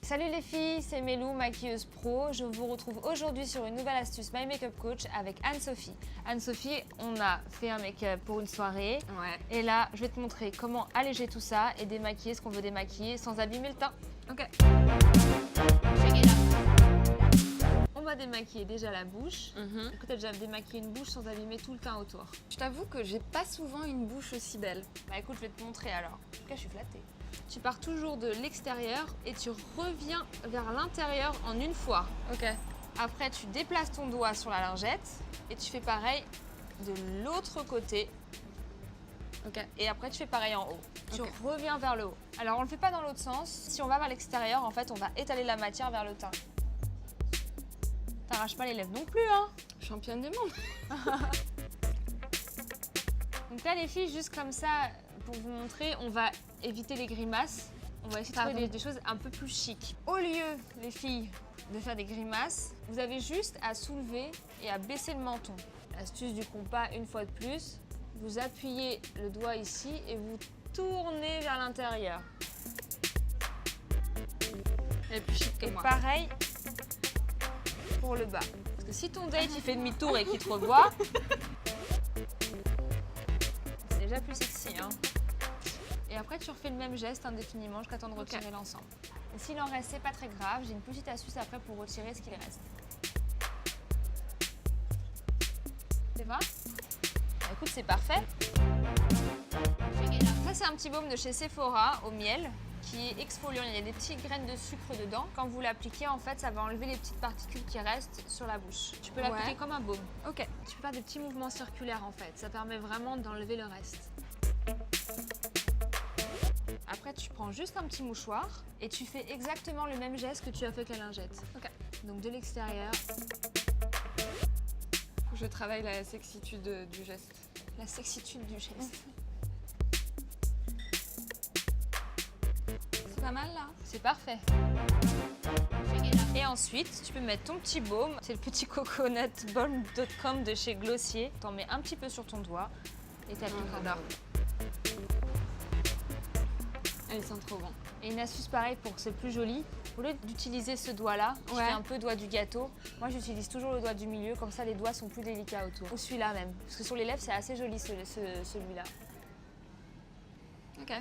Salut les filles, c'est Mélou, maquilleuse pro. Je vous retrouve aujourd'hui sur une nouvelle astuce My Makeup Coach avec Anne-Sophie. Anne-Sophie, on a fait un make-up pour une soirée. Ouais. Et là, je vais te montrer comment alléger tout ça et démaquiller ce qu'on veut démaquiller sans abîmer le teint. Ok. On va démaquiller déjà la bouche. Du coup, tu as déjà démaquillé une bouche sans abîmer tout le teint autour. Je t'avoue que j'ai pas souvent une bouche aussi belle. Bah écoute, je vais te montrer alors. En tout cas, je suis flattée. Tu pars toujours de l'extérieur et tu reviens vers l'intérieur en une fois. Ok. Après, tu déplaces ton doigt sur la lingette et tu fais pareil de l'autre côté. Ok. Et après, tu fais pareil en haut. Tu Ok. reviens vers le haut. Alors, on le fait pas dans l'autre sens. Si on va vers l'extérieur, en fait, on va étaler la matière vers le teint. T'arraches pas les lèvres non plus, hein. Championne du monde. Donc là, les filles, juste comme ça, pour vous montrer, on va éviter les grimaces. On va essayer de trouver des choses un peu plus chic. Au lieu, les filles, de faire des grimaces, vous avez juste à soulever et à baisser le menton. Astuce du compas, une fois de plus. Vous appuyez le doigt ici et vous tournez vers l'intérieur. Elle est plus chic que Et moi. pareil pour le bas. Parce que si ton date il fait demi-tour et qu'il te revoit, c'est déjà plus sexy, hein. Et après, tu refais le même geste indéfiniment jusqu'à temps de retirer l'ensemble. Et s'il en reste, c'est pas très grave. J'ai une petite astuce après pour retirer ce qu'il reste. C'est vrai? Bah, écoute, c'est parfait. Ça, c'est un petit baume de chez Sephora au miel qui est exfoliant. Il y a des petites graines de sucre dedans. Quand vous l'appliquez, en fait, ça va enlever les petites particules qui restent sur la bouche. Tu peux l'appliquer comme un baume. Ok. Tu peux faire des petits mouvements circulaires, en fait. Ça permet vraiment d'enlever le reste. Après, tu prends juste un petit mouchoir et tu fais exactement le même geste que tu as fait avec la lingette. Ok. Donc de l'extérieur, Je travaille la sexitude du geste. la sexitude du geste. C'est pas mal là. C'est parfait. Et ensuite, tu peux mettre ton petit baume. C'est le petit coconutbalm.com de chez Glossier. T'en mets un petit peu sur ton doigt et t'appliques en J'adore. haut. Elles sont trop bon. Et une astuce pareille pour que c'est plus joli, au lieu d'utiliser ce doigt-là, qui Ouais. fait un peu doigt du gâteau, moi j'utilise toujours le doigt du milieu, comme ça les doigts sont plus délicats autour. Ou celui-là même, parce que sur les lèvres c'est assez joli celui-là. Ok.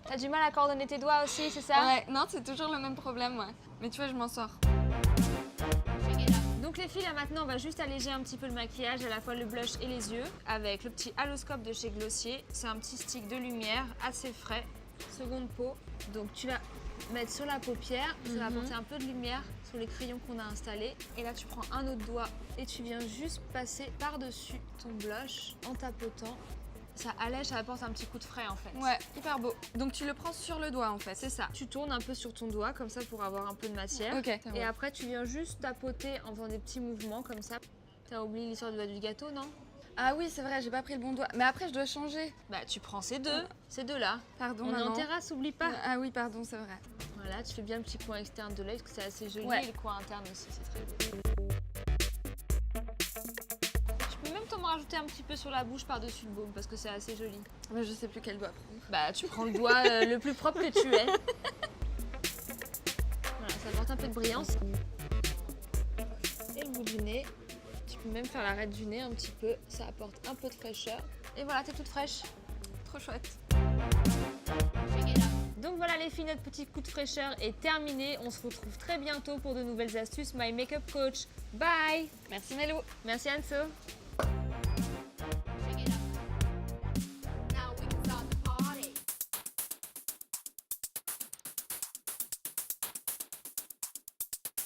T'as du mal à coordonner tes doigts aussi, c'est ça? Ouais, non, c'est toujours le même problème, ouais. Mais tu vois, je m'en sors. Donc les filles, là maintenant on va juste alléger un petit peu le maquillage, à la fois le blush et les yeux, avec le petit Haloscope de chez Glossier. C'est un petit stick de lumière assez frais, seconde peau. Donc tu vas mettre sur la paupière, ça va apporter un peu de lumière sur les crayons qu'on a installés. Et là tu prends un autre doigt et tu viens juste passer par-dessus ton blush en tapotant. Ça allège, ça apporte un petit coup de frais en fait. Ouais, hyper beau. Donc tu le prends sur le doigt en fait. C'est ça. Tu tournes un peu sur ton doigt comme ça pour avoir un peu de matière. Ok. Et après, tu viens juste tapoter en faisant des petits mouvements comme ça. T'as oublié l'histoire du doigt du gâteau, non? Ah oui, c'est vrai, j'ai pas pris le bon doigt. Mais après, je dois changer. Bah, tu prends ces deux-là. Pardon, On est maman. en terrasse, oublie pas. Ah oui, pardon, c'est vrai. Voilà, tu fais bien le petit coin externe de l'œil parce que c'est assez joli. Ouais. Et le coin interne aussi, c'est très beau. Tu peux même t'en rajouter un petit peu sur la bouche par-dessus le baume parce que c'est assez joli. Mais je sais plus quel doigt prendre. Bah, tu prends le doigt le plus propre que tu es. Voilà, ça apporte un peu de brillance. Et le bout du nez. Tu peux même faire l'arête du nez un petit peu. Ça apporte un peu de fraîcheur. Et voilà, t'es toute fraîche. Trop chouette. Donc voilà les filles, notre petit coup de fraîcheur est terminé. On se retrouve très bientôt pour de nouvelles astuces My Makeup Coach. Bye! Merci Mélo. Merci Anso.